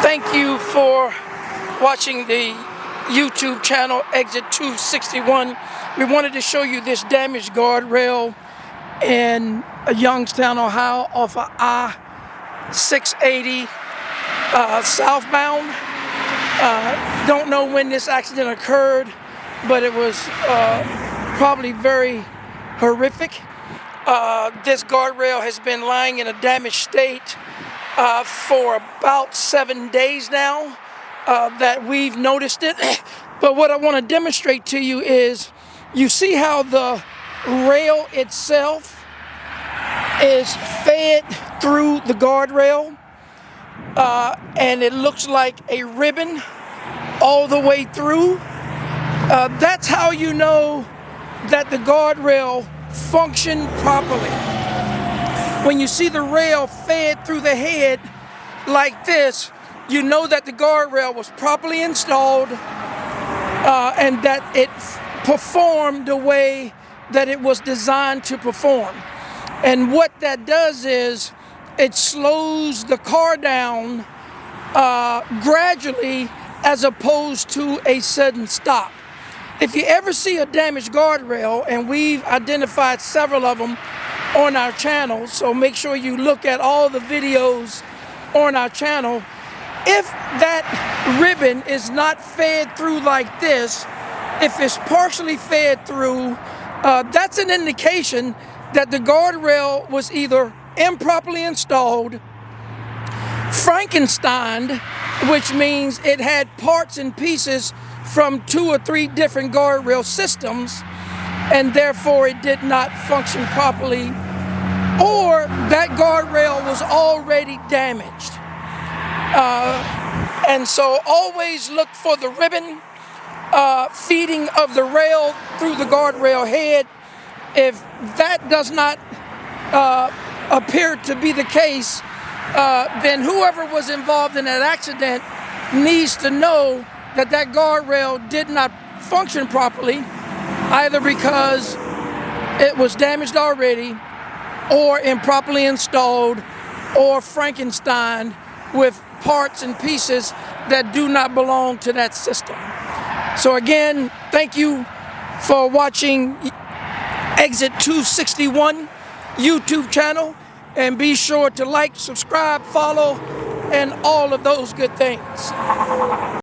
Thank you for watching the YouTube channel Exit 261. We wanted to show you this damaged guardrail in Youngstown, Ohio, off of I-680 southbound. Don't know when this accident occurred, but it was probably very horrific. This guardrail has been lying in a damaged state for about 7 days now that we've noticed it. But what I want to demonstrate to you is, you see how the rail itself is fed through the guardrail, and it looks like a ribbon all the way through. That's how you know that the guardrail functioned properly. When you see the rail fed through the head like this, you know that the guardrail was properly installed and that it performed the way that it was designed to perform. And what that does is it slows the car down gradually, as opposed to a sudden stop. If you ever see a damaged guardrail, and we've identified several of them on our channel, so make sure you look at all the videos on our channel. If that ribbon is not fed through like this, if it's partially fed through, that's an indication that the guardrail was either improperly installed, frankensteined, which means it had parts and pieces from 2 or 3 different guardrail systems, and therefore it did not function properly, or that guardrail was already damaged. And so always look for the ribbon feeding of the rail through the guardrail head. If that does not appear to be the case, then whoever was involved in that accident needs to know that that guardrail did not function properly, either because it was damaged already, or improperly installed, or Frankenstein with parts and pieces that do not belong to that system. So again, thank you for watching Exit 261 YouTube channel, and be sure to like, subscribe, follow, and all of those good things.